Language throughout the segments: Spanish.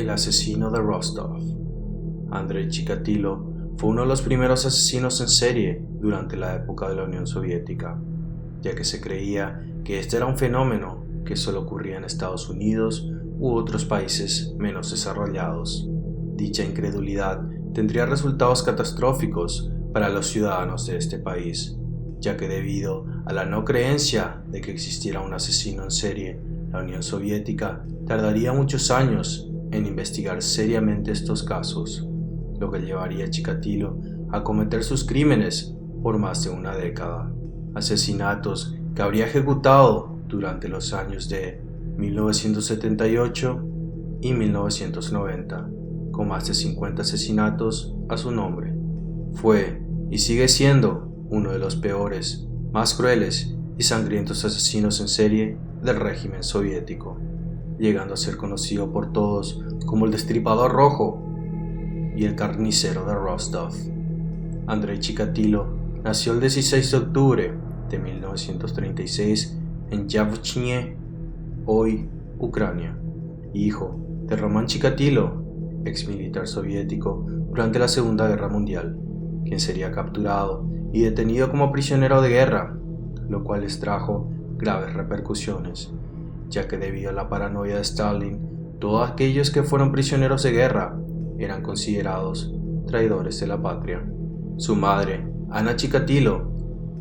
El asesino de Rostov. Andrei Chikatilo fue uno de los primeros asesinos en serie durante la época de la Unión Soviética, ya que se creía que este era un fenómeno que solo ocurría en Estados Unidos u otros países menos desarrollados. Dicha incredulidad tendría resultados catastróficos para los ciudadanos de este país, ya que debido a la no creencia de que existiera un asesino en serie, la Unión Soviética tardaría muchos años en investigar seriamente estos casos, lo que llevaría a Chikatilo a cometer sus crímenes por más de una década. Asesinatos que habría ejecutado durante los años de 1978 y 1990, con más de 50 asesinatos a su nombre. Fue y sigue siendo uno de los peores, más crueles y sangrientos asesinos en serie del régimen soviético, llegando a ser conocido por todos como el Destripador Rojo y el Carnicero de Rostov. Andrei Chikatilo nació el 16 de octubre de 1936 en Yavchnie, hoy Ucrania, hijo de Roman Chikatilo, ex militar soviético durante la Segunda Guerra Mundial, quien sería capturado y detenido como prisionero de guerra, lo cual les trajo graves repercusiones, ya que debido a la paranoia de Stalin, todos aquellos que fueron prisioneros de guerra eran considerados traidores de la patria. Su madre, Anna Chikatilo,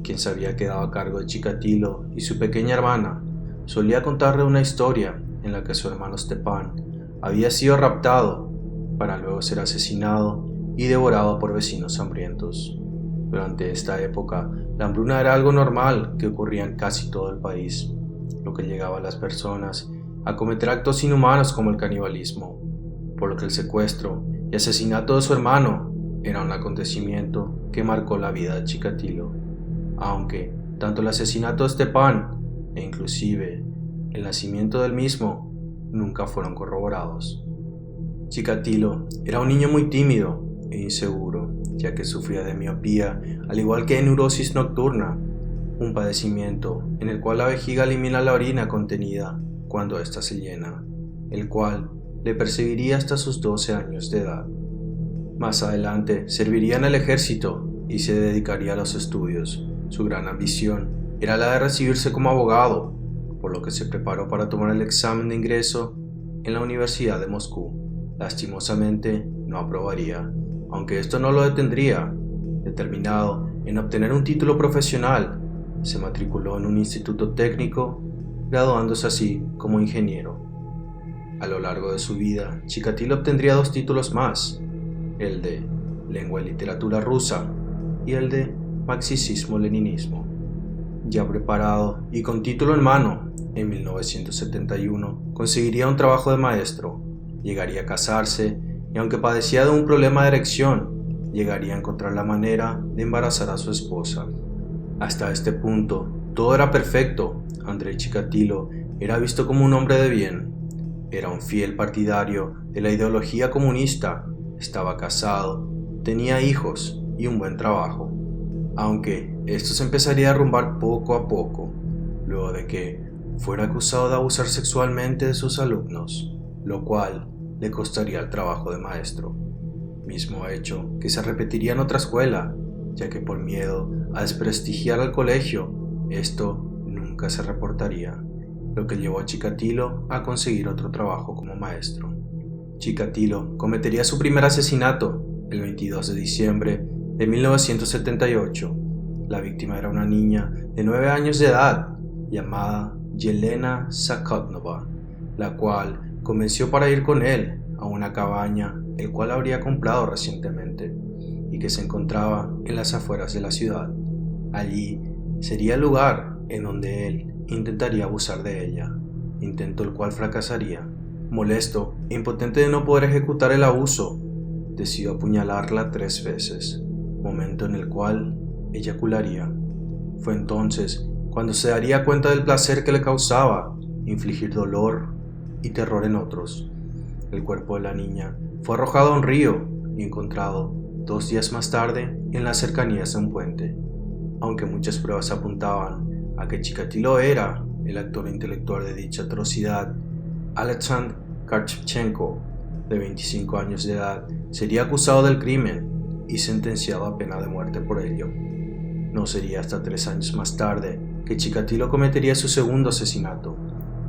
quien se había quedado a cargo de Chikatilo y su pequeña hermana, solía contarle una historia en la que su hermano Stepan había sido raptado para luego ser asesinado y devorado por vecinos hambrientos. Durante esta época, la hambruna era algo normal que ocurría en casi todo el país, lo que llegaba a las personas a cometer actos inhumanos como el canibalismo, por lo que el secuestro y asesinato de su hermano era un acontecimiento que marcó la vida de Chikatilo, aunque tanto el asesinato de Stepan e inclusive el nacimiento del mismo nunca fueron corroborados. Chikatilo era un niño muy tímido e inseguro, ya que sufría de miopía, al igual que de neurosis nocturna, un padecimiento en el cual la vejiga elimina la orina contenida cuando ésta se llena, el cual le perseguiría hasta sus 12 años de edad. Más adelante serviría en el ejército y se dedicaría a los estudios. Su gran ambición era la de recibirse como abogado, por lo que se preparó para tomar el examen de ingreso en la Universidad de Moscú. Lastimosamente no aprobaría, aunque esto no lo detendría. Determinado en obtener un título profesional, se matriculó en un instituto técnico, graduándose así como ingeniero. A lo largo de su vida, Chikatilo obtendría 2 títulos más, el de Lengua y Literatura Rusa y el de Marxismo-Leninismo. Ya preparado y con título en mano, en 1971 conseguiría un trabajo de maestro, llegaría a casarse y aunque padecía de un problema de erección, llegaría a encontrar la manera de embarazar a su esposa. Hasta este punto, todo era perfecto. Andrei Chikatilo era visto como un hombre de bien. Era un fiel partidario de la ideología comunista, estaba casado, tenía hijos y un buen trabajo. Aunque esto se empezaría a derrumbar poco a poco, luego de que fuera acusado de abusar sexualmente de sus alumnos, lo cual le costaría el trabajo de maestro. Mismo hecho que se repetiría en otra escuela, ya que por miedo a desprestigiar al colegio, esto nunca se reportaría, lo que llevó a Chikatilo a conseguir otro trabajo como maestro. Chikatilo cometería su primer asesinato el 22 de diciembre de 1978. La víctima era una niña de 9 años de edad llamada Yelena Zakotnova, la cual convenció para ir con él a una cabaña el cual habría comprado recientemente y que se encontraba en las afueras de la ciudad. Allí sería el lugar en donde él intentaría abusar de ella, intento el cual fracasaría. Molesto e impotente de no poder ejecutar el abuso, decidió apuñalarla 3 veces, momento en el cual eyacularía. Fue entonces cuando se daría cuenta del placer que le causaba infligir dolor y terror en otros. El cuerpo de la niña fue arrojado a un río y encontrado 2 días más tarde en las cercanías de un puente. Aunque muchas pruebas apuntaban a que Chikatilo era el actor intelectual de dicha atrocidad, Alexander Karchenko de 25 años de edad, sería acusado del crimen y sentenciado a pena de muerte por ello. No sería hasta 3 años más tarde que Chikatilo cometería su segundo asesinato.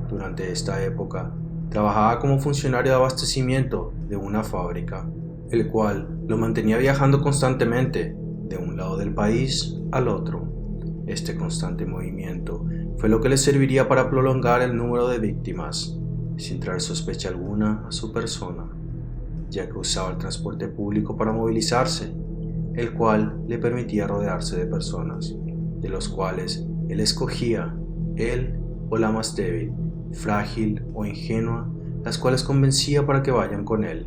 Durante esta época, trabajaba como funcionario de abastecimiento de una fábrica, el cual lo mantenía viajando constantemente de un lado del país al otro. Este constante movimiento fue lo que le serviría para prolongar el número de víctimas, sin traer sospecha alguna a su persona, ya que usaba el transporte público para movilizarse, el cual le permitía rodearse de personas, de los cuales él escogía, él o la más débil, frágil o ingenua, las cuales convencía para que vayan con él,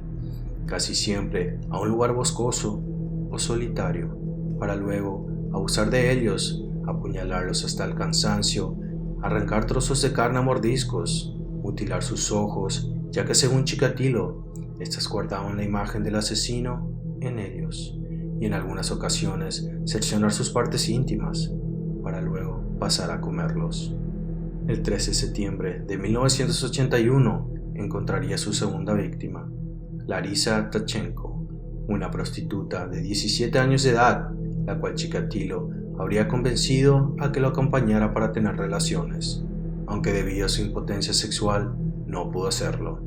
casi siempre a un lugar boscoso o solitario, para luego abusar de ellos, apuñalarlos hasta el cansancio, arrancar trozos de carne a mordiscos, mutilar sus ojos, ya que según Chikatilo, estas guardaban la imagen del asesino en ellos, y en algunas ocasiones seccionar sus partes íntimas, para luego pasar a comerlos. El 13 de septiembre de 1981 encontraría su segunda víctima, Larisa Tachenko, una prostituta de 17 años de edad, la cual Chikatilo habría convencido a que lo acompañara para tener relaciones, aunque debido a su impotencia sexual no pudo hacerlo,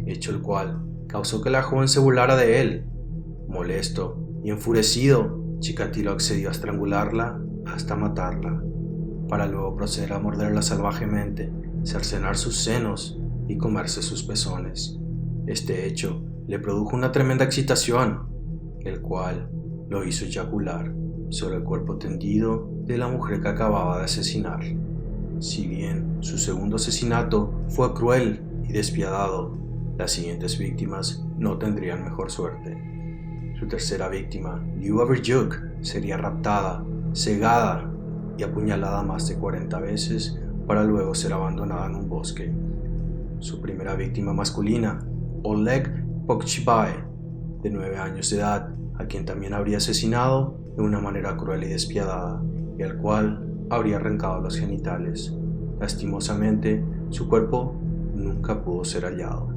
hecho el cual causó que la joven se burlara de él. Molesto y enfurecido, Chikatilo accedió a estrangularla hasta matarla, para luego proceder a morderla salvajemente, cercenar sus senos y comerse sus pezones. Este hecho le produjo una tremenda excitación, el cual lo hizo eyacular sobre el cuerpo tendido de la mujer que acababa de asesinar. Si bien su segundo asesinato fue cruel y despiadado, las siguientes víctimas no tendrían mejor suerte. Su tercera víctima, Liu Averjuk, sería raptada, cegada y apuñalada más de 40 veces para luego ser abandonada en un bosque. Su primera víctima masculina, Oleg Pokchibae, de 9 años de edad, a quien también habría asesinado de una manera cruel y despiadada, y al cual habría arrancado los genitales. Lastimosamente, su cuerpo nunca pudo ser hallado.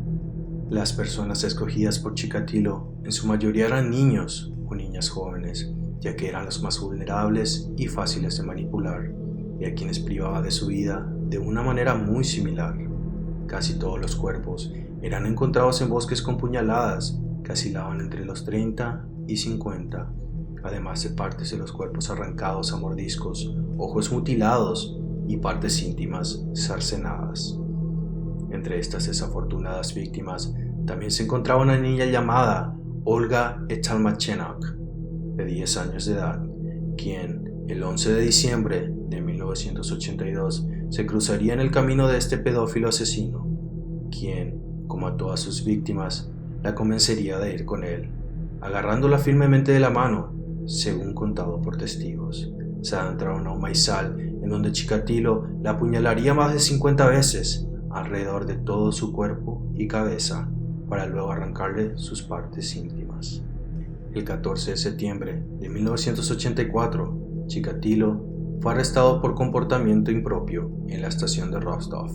Las personas escogidas por Chikatilo en su mayoría eran niños o niñas jóvenes, ya que eran los más vulnerables y fáciles de manipular, y a quienes privaba de su vida de una manera muy similar. Casi todos los cuerpos eran encontrados en bosques con puñaladas que oscilaban entre los 30 y 50, además de partes de los cuerpos arrancados a mordiscos, ojos mutilados y partes íntimas cercenadas. Entre estas desafortunadas víctimas también se encontraba una niña llamada Olga Etalmachenok, de 10 años de edad, quien el 11 de diciembre de 1982 se cruzaría en el camino de este pedófilo asesino, quien, como a todas sus víctimas, la convencería de ir con él, agarrándola firmemente de la mano, según contado por testigos. Se adentraron a un maizal en donde Chikatilo la apuñalaría más de 50 veces alrededor de todo su cuerpo y cabeza, para luego arrancarle sus partes íntimas. El 14 de septiembre de 1984, Chikatilo fue arrestado por comportamiento impropio en la estación de Rostov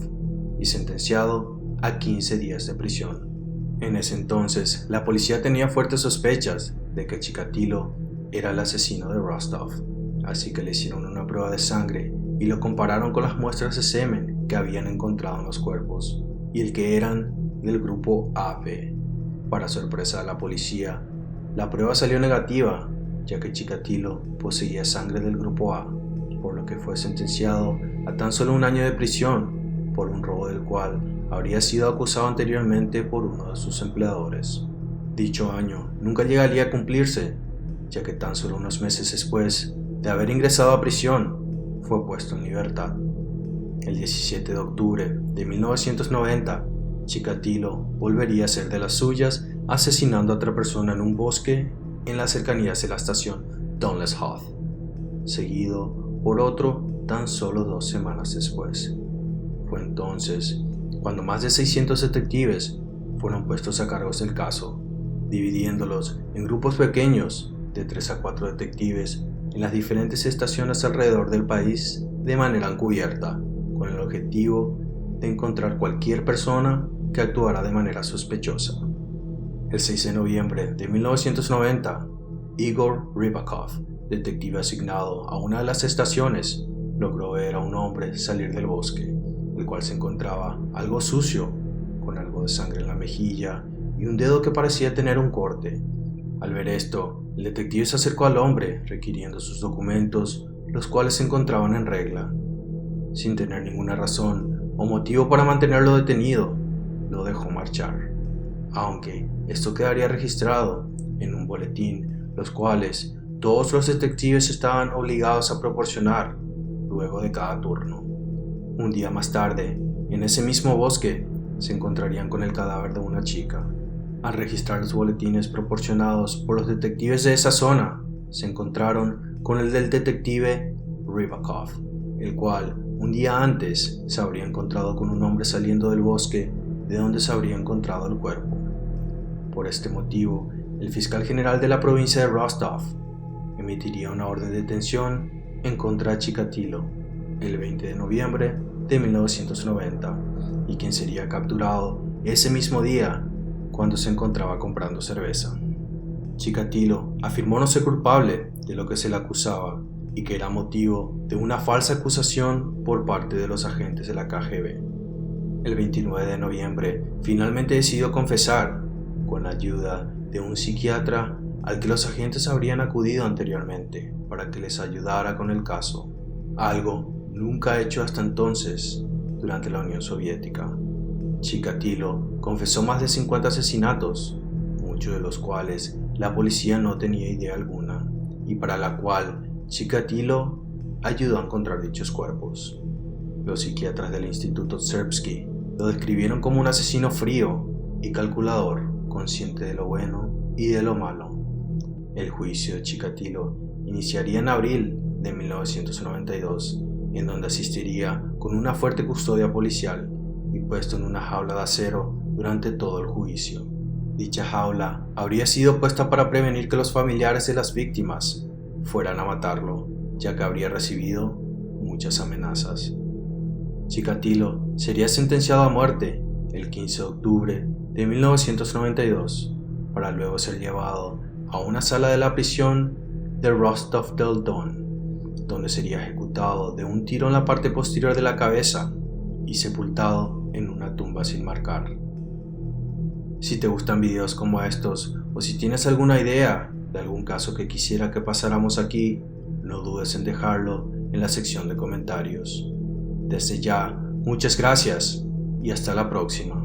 y sentenciado a 15 días de prisión. En ese entonces, la policía tenía fuertes sospechas de que Chikatilo era el asesino de Rostov, así que le hicieron una prueba de sangre y lo compararon con las muestras de semen que habían encontrado en los cuerpos y el que eran del grupo AB. Para sorpresa de la policía, la prueba salió negativa, ya que Chikatilo poseía sangre del grupo A, por lo que fue sentenciado a tan solo 1 año de prisión por un robo del cual habría sido acusado anteriormente por uno de sus empleadores. Dicho año nunca llegaría a cumplirse, ya que tan solo unos meses después de haber ingresado a prisión, fue puesto en libertad. El 17 de octubre de 1990, Chikatilo volvería a ser de las suyas, asesinando a otra persona en un bosque en las cercanías de la estación Dunless Heath, seguido por otro tan solo 2 semanas después. Fue entonces cuando más de 600 detectives fueron puestos a cargo del caso, dividiéndolos en grupos pequeños de 3 a 4 detectives en las diferentes estaciones alrededor del país de manera encubierta, con el objetivo de encontrar cualquier persona que actuara de manera sospechosa. El 6 de noviembre de 1990, Igor Rybakov, detective asignado a una de las estaciones, logró ver a un hombre salir del bosque, el cual se encontraba algo sucio, con algo de sangre en la mejilla y un dedo que parecía tener un corte. Al ver esto, el detective se acercó al hombre, requiriendo sus documentos, los cuales se encontraban en regla. Sin tener ninguna razón o motivo para mantenerlo detenido, lo dejó marchar, aunque esto quedaría registrado en un boletín, los cuales todos los detectives estaban obligados a proporcionar luego de cada turno. Un día más tarde, en ese mismo bosque, se encontrarían con el cadáver de una chica. Al registrar los boletines proporcionados por los detectives de esa zona, se encontraron con el del detective Rybakov, el cual un día antes se habría encontrado con un hombre saliendo del bosque de donde se habría encontrado el cuerpo. Por este motivo, el fiscal general de la provincia de Rostov emitiría una orden de detención en contra de Chikatilo el 20 de noviembre de 1990 y quien sería capturado ese mismo día cuando se encontraba comprando cerveza. Chikatilo afirmó no ser culpable de lo que se le acusaba y que era motivo de una falsa acusación por parte de los agentes de la KGB. El 29 de noviembre finalmente decidió confesar con la ayuda de un psiquiatra al que los agentes habrían acudido anteriormente para que les ayudara con el caso, algo nunca hecho hasta entonces durante la Unión Soviética. Chikatilo confesó más de 50 asesinatos, muchos de los cuales la policía no tenía idea alguna, y para la cual Chikatilo ayudó a encontrar dichos cuerpos. Los psiquiatras del Instituto Serbsky lo describieron como un asesino frío y calculador, consciente de lo bueno y de lo malo. El juicio de Chikatilo iniciaría en abril de 1992, en donde asistiría con una fuerte custodia policial y puesto en una jaula de acero durante todo el juicio. Dicha jaula habría sido puesta para prevenir que los familiares de las víctimas fueran a matarlo, ya que habría recibido muchas amenazas. Chikatilo sería sentenciado a muerte el 15 de octubre de 1992, para luego ser llevado a una sala de la prisión de Rostov del Don, donde sería ejecutado de un tiro en la parte posterior de la cabeza y sepultado en una tumba sin marcar. Si te gustan videos como estos o si tienes alguna idea de algún caso que quisiera que pasáramos aquí, no dudes en dejarlo en la sección de comentarios. Desde ya, muchas gracias y hasta la próxima.